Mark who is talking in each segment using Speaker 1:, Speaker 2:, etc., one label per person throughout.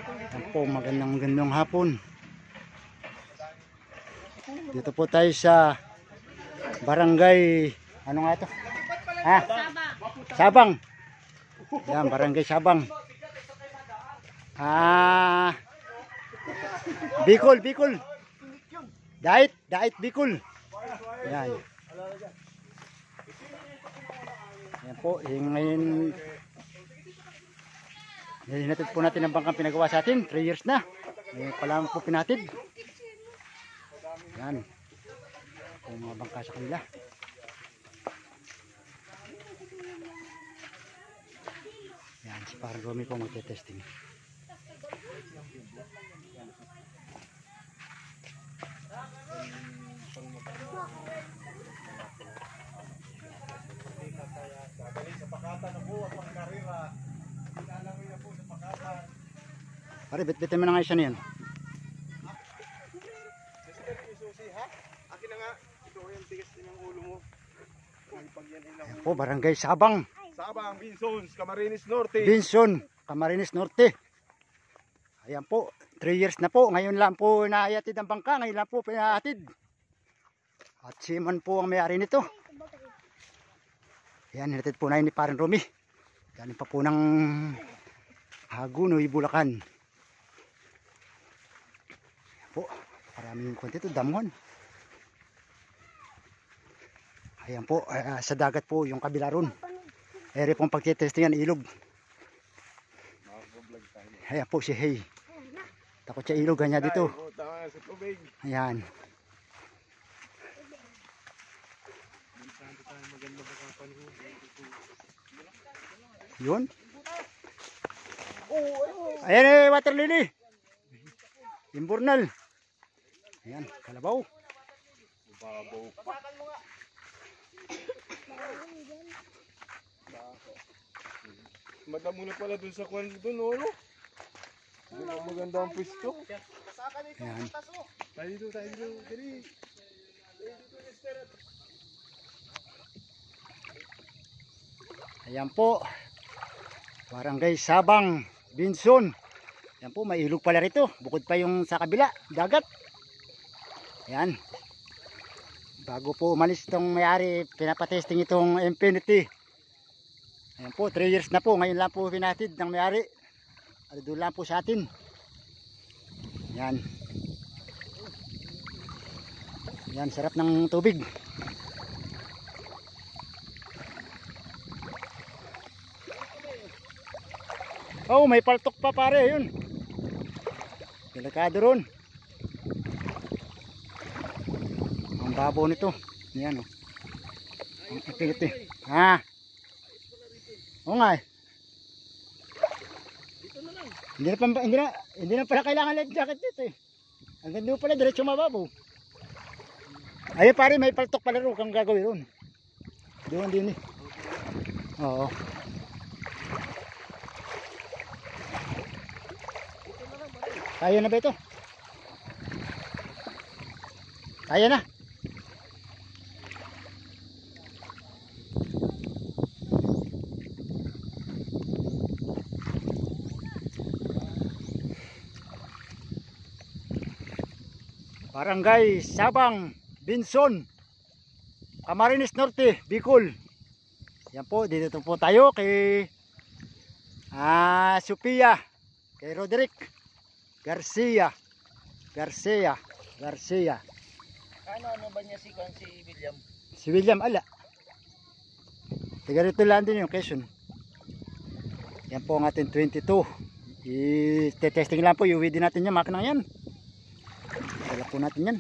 Speaker 1: Yan po, magandang hapon. Dito po tayo sa barangay, ano nga ito? Ha? Sabang. Yan, barangay Sabang. Bicol. Dait Bicol. Yan. Yan po, ngayon hinatid po natin ang bangkang pinagawa sa atin. 3 years na. Ngayon pa lang po pinatid. Yan. Yung mga bangka sa kanila. Yan, si Parang Romy po magte-testing. Pare, bit-bitin mo na nga isa niyan.
Speaker 2: Akin na nga, ito yung tigas din ng ulo mo.
Speaker 1: Ayan po, barangay Sabang.
Speaker 2: Sabang, Binson, Camarines Norte.
Speaker 1: Binson, Camarines Norte. Ayan po, 3 years na po. Ngayon lang po naayatid ang bangka. Ngayon lang po pinahatid. At si Man po ang may-ari nito. Ayan, hinatid po na ni Parang Romy. Galing pa po ng Hagunoy, Bulacan. Ayan po, maraming konti ito, damuhan. Ayan po, sa dagat po yung kabila ron. Ere pong pagtitestingan, ilog. Ayan po si Hey. Takot siya ilog, ganyan dito. Ayan. Yun. Ayan water lily. Imburnal. Ayan, kalabaw.
Speaker 2: Madamo na pala dun sa kwan dun, no? Maganda ang pwesto.
Speaker 1: Ayan.
Speaker 2: Tayo dito. Dali.
Speaker 1: Ayan po. Barangay Sabang, Binson. Ayan po, may ilog pala rito. Bukod pa yung sa kabila, dagat. Ayan. Bago po umalis itong may-ari, pinapatesting itong Infinity. Ayan po, 3 years na po. Ngayon lang po pinatid ng may-ari. At doon lang po sa atin. Ayan. Ayan, sarap ng tubig. Oh, may paltok pa pare, yun. Delikado ron. Ang babaw nito. Ayan o. Ang Infinity. Ha? Oo nga eh. Hindi na pala kailangan life jacket dito eh. Ang ganda pala, diretso mababaw. Ayun pare, may paltok pala ron kang gagawin ron. Doon din eh. Oo. Kaya na ba ito? Kaya na. Barangay Sabang, Binson, Camarines Norte, Bicol. Yan po, dito po tayo kay Sophia, kay Roderick Garcia.
Speaker 3: Ano ba niya si William?
Speaker 1: Si William ala. Tiga rito lang din yung Quezon. Yan po ang ating 22. I-testing lang po, iuwi din natin yung makina yan. Dala po natin yan.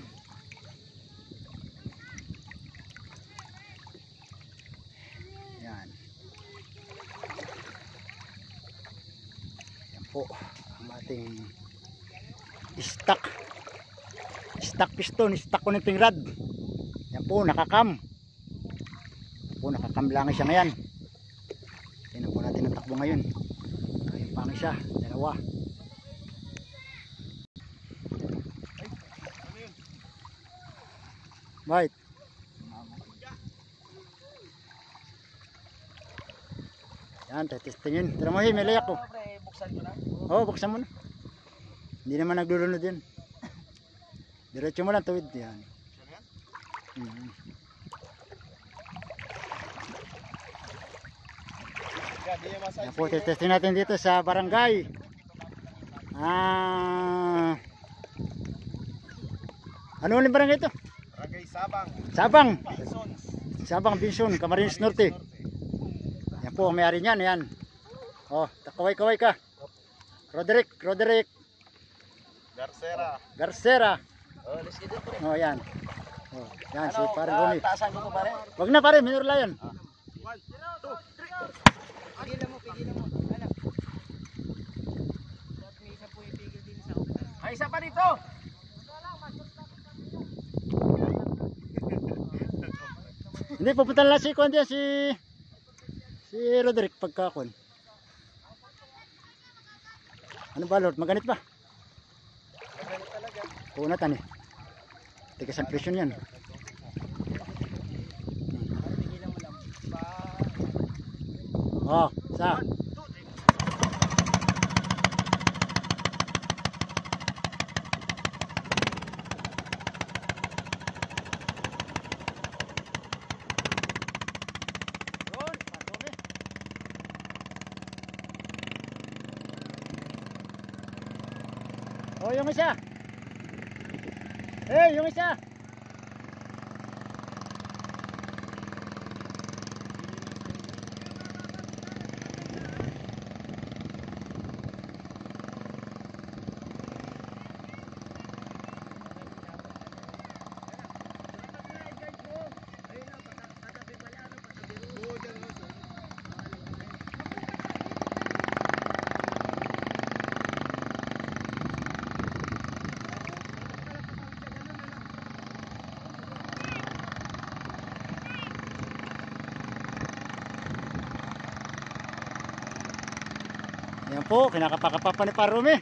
Speaker 1: Yan. Yan po ang ating stock piston, stock connecting rod. Yan po, nakakam. Nakakam lang siya ngayon. Tingnan po natin ang takbo ngayon. Ayun pa siya, dalawa. Right. Yan, testingin. Tira mo, may layak ko.
Speaker 3: Buksan mo na.
Speaker 1: Oo, buksan mo na. Hindi naman naglulunod yun. Diretso mo lang tuwid. Yan. Mhm. Yan po, testing natin dito sa barangay. Ano ulit barangay ito?
Speaker 2: Barangay Sabang.
Speaker 1: Sabang.
Speaker 2: Sons.
Speaker 1: Sabang Binson, Camarines Norte. Yan po, ang may-ari niyan. Yan. Oh, kaway-kaway ka. Roderick. Garcera.
Speaker 3: Oh, let's get it.
Speaker 1: Oh, yan. Oh, yan si Pare
Speaker 3: Ano,
Speaker 1: Romy.
Speaker 3: taasan ko pa pare.
Speaker 1: Wag na pare, minor lang yan.
Speaker 3: Pigilan mo. Ano? May isa po ipigil din sa utak. Ay, isa pa dito.
Speaker 1: Hindi, pupunta lang si Kuan diyan, si Roderick pagkakon. Ano ba Lord, maganit ba?
Speaker 3: Maganit talaga.
Speaker 1: Punatan eh. Tigas ang presyon yan.
Speaker 3: Pigilan mo lang.
Speaker 1: Oh, sa. Oh, yung isa. Hey, yung isa. Yan po, kinakapakapapa ni Parome.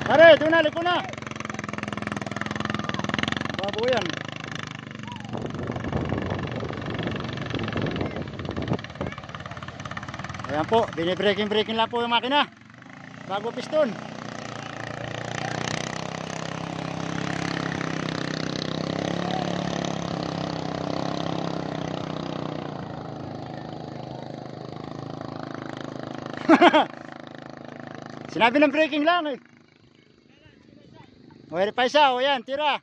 Speaker 1: Pare, doon na, liko na. Babo yan. Ayan po, binibreaking lang po yung makina. Bago piston. Sinabi ng braking lang eh. O, pa isa. O yan, tira.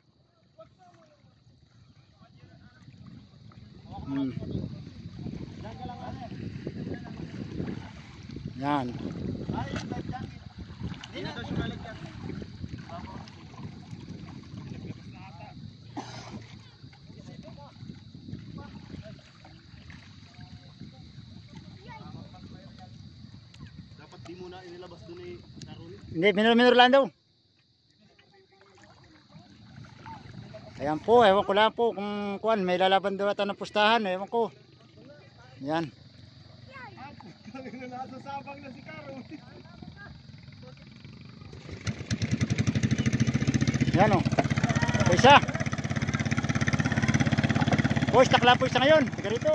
Speaker 1: Yan.
Speaker 2: Dapat di muna inilabas doon ni Naruni.
Speaker 1: Hindi, minor lang daw. Ayan po, ewan ko lang po kung kuan, may lalaban daw ata ng pustahan, ewan ko. Yan.
Speaker 2: Nasa Sabang na si Karo.
Speaker 1: Yan o. Isa. Boys, takla po isa ngayon. Tiga rito.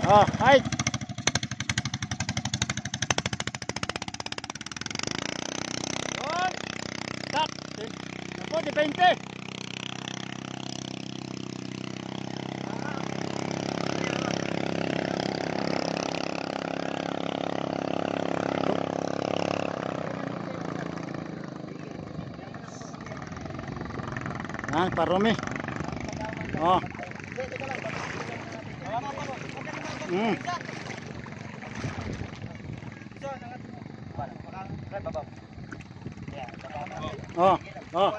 Speaker 1: Oh, height. Yun. Tak. Ako, di 20. Yan, Parome. Oh. Oh, oh.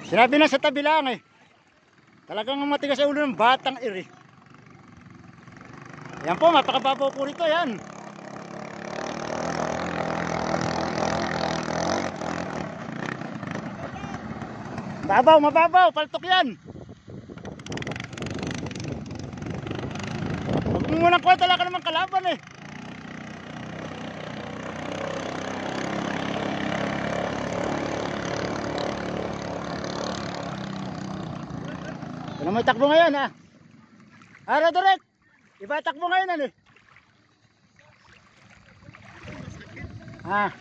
Speaker 1: Sinabi na sa tabi lang eh. Talagang matigas sa ulo ng batang iri. Yan po, mapakababaw po rito yan. Mababaw, mababaw, paltok yan. Huwag mo munang kuha, talaga naman kalaban eh. Ano may takbo ngayon ha? Ara direct. Iba takbo ngayon ano eh. Ha?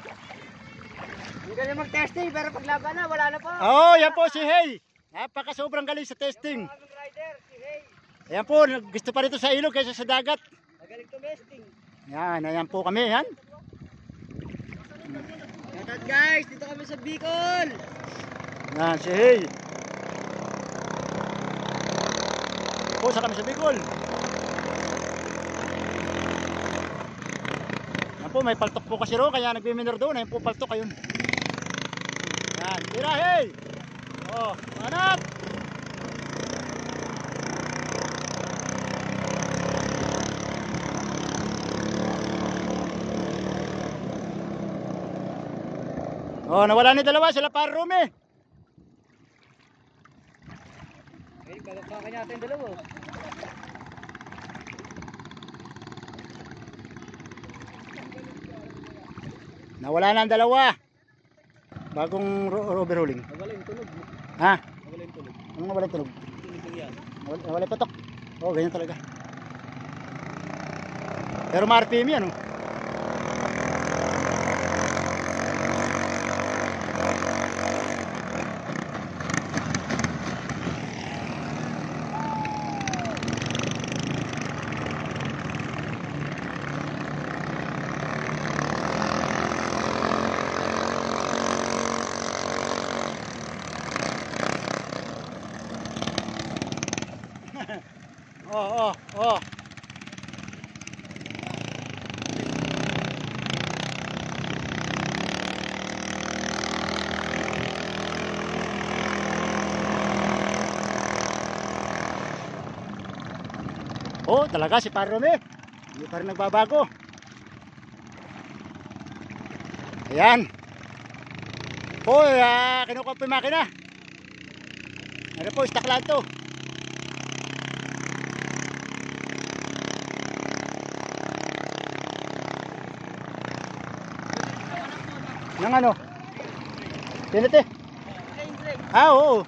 Speaker 3: Hindi ka na mag-testing, pero paglaban na, wala na po.
Speaker 1: Oh, yan po si Hey. Napaka sobrang galing sa testing.
Speaker 3: Aming rider, si Hey.
Speaker 1: Ayan po, gusto pa rito sa ilog kaysa sa dagat.
Speaker 3: Magaling tumesting.
Speaker 1: Yan, ayan po kami, yan.
Speaker 3: Shoutout guys, dito kami sa Bicol.
Speaker 1: Yan, si Hey. Po, sa kami sa Bicol. Yan po, may paltok po kasi roon, kaya nagbiminor doon. Ayan po, paltok ayun. Yan, tira Hey. Oh, manap. Oh, nawala ni dalawa sila para Rumi.
Speaker 3: Eh, babakbakan natin yung dalawa.
Speaker 1: Nawala na ang dalawa. Bagong overhauling.
Speaker 3: Nawala yung tunog.
Speaker 1: Ha?
Speaker 3: Nawala yung tunog.
Speaker 1: Anong nawala yung tunog?
Speaker 3: Tunog lang yan.
Speaker 1: Nawala yung patok. Oh, ganyan talaga. Pero ma-RPM yan, oh. Oh, oh, oh. Oh, talaga si Parome. Hindi pa rin nagbabago. Ayan. Oh, kinukuha po yung makina. Ano po, stock lang to. Nang ano? Pinete. Ah, oo. Oh.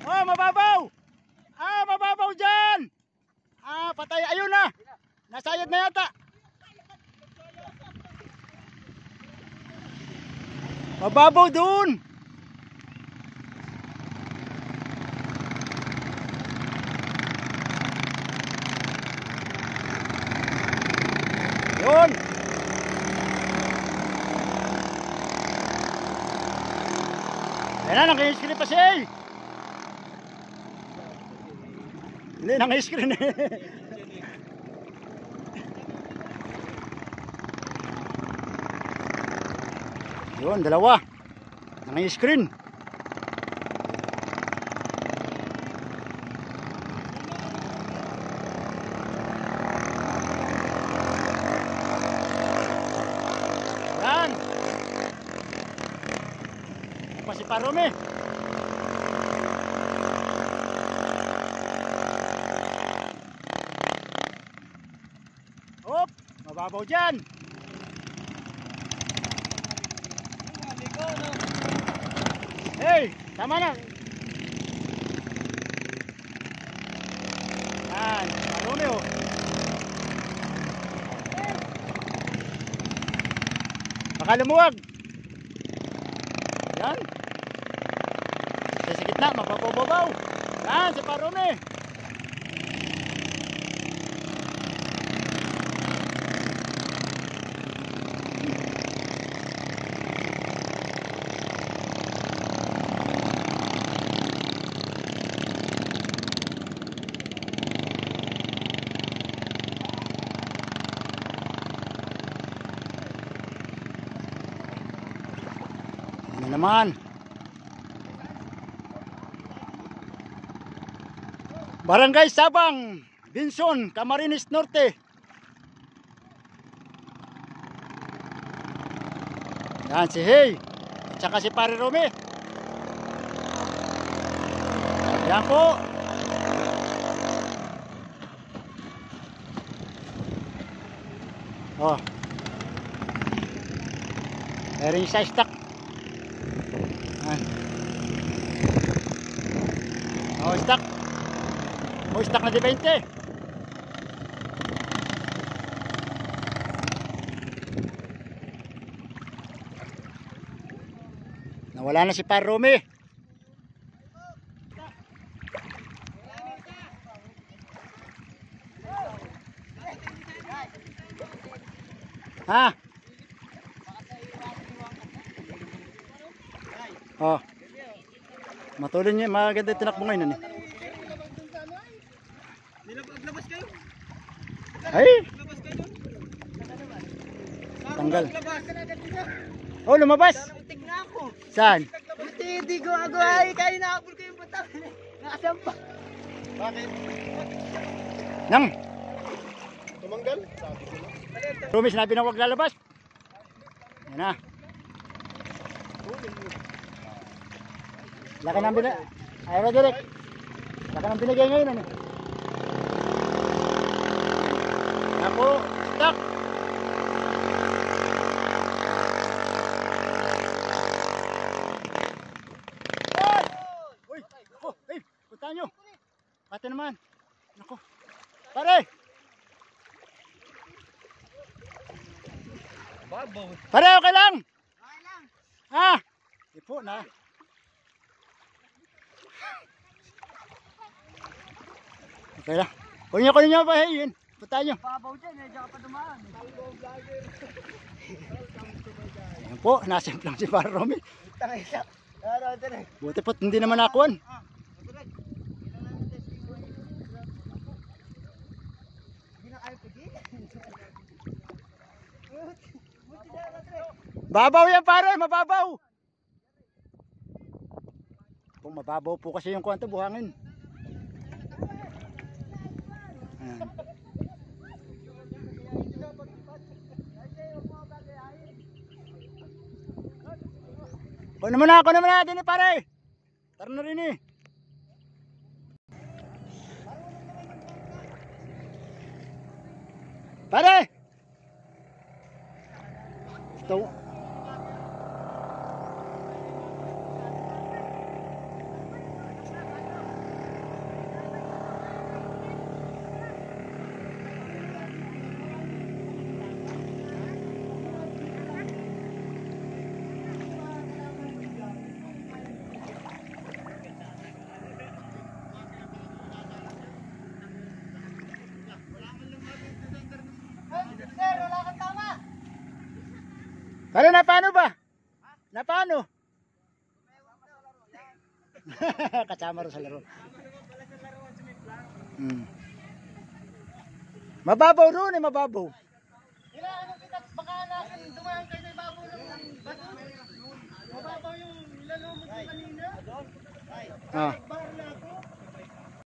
Speaker 1: Oh, mababaw. Ah, mababaw dyan. Ah, patay. Ayun na. Nasayad na yata. Mababaw dun. Yun. Ayan na, nang-screen pa siya eh. Hindi, nang-screen eh. Yun, dalawa. Nang-screen. Yan. Pa si Parome. Hop, mababaw dyan. Hey, tama na. Yan, Parome oh. Baka lumuwag. Yan. Sa gitna, mababaw-babaw. Yan, si Parome. Na naman. Barangay Sabang, Binson, Camarines Norte. Yan si Hey. At saka si Pare Romy. Yan po. Oh. Meron yung sa stock. Yan. Oh, stock. Oh, stock na di 20. Nawala na si Pare Romy. Ha? Oh. Matulin niya, maganda tinakbo ngayon ano.
Speaker 3: Nilaglabas kayo?
Speaker 1: Ay,
Speaker 3: Labas kayo?
Speaker 1: tanggal. Oh, lumabas.
Speaker 3: Itik na ako.
Speaker 1: Saan?
Speaker 3: Buti hindi ko ako ay kayo nakapul ko yung butang. Nakasampa. Bakit?
Speaker 1: Nang,
Speaker 2: Tumanggal? Sabi ko na.
Speaker 1: Romy, sinabi na huwag lalabas. Yan na. Laki ng binigay. Ayaw na direct. Laki ng binigay ngayon ano. Ako, stock. Uy, ako, punta nyo. Pati naman. Ako, pare.
Speaker 3: Babaw.
Speaker 1: Pare, okay lang.
Speaker 3: Okay lang.
Speaker 1: Ha? Ipo na. Okay lang. Kunin nyo pa, hey, yun. Punta nyo.
Speaker 3: Babaw dyan, medyo ka pa dumaan.
Speaker 1: Ayan po, nasimplang si Pare Romy.
Speaker 3: Tangay siya. Araw, tangay.
Speaker 1: Buti po't hindi naman nakuhan.
Speaker 3: Hindi na kayo pigi.
Speaker 1: Babaw yan pare, mababaw. Kung mababaw po kasi yung kwento buhangin. Ayan. Kunin mo na din eh pare. Tara na rin eh. Pare! Ito. Pare, na paano ba? Na paano? Kasama rin sa laro. Mababaw ron eh, mababaw.
Speaker 3: Ano kita, baka natin dumaan kayo na ibabaw ng bato. Mababaw yung lalumot ko kanina.
Speaker 1: Ah.
Speaker 3: Bar na ako.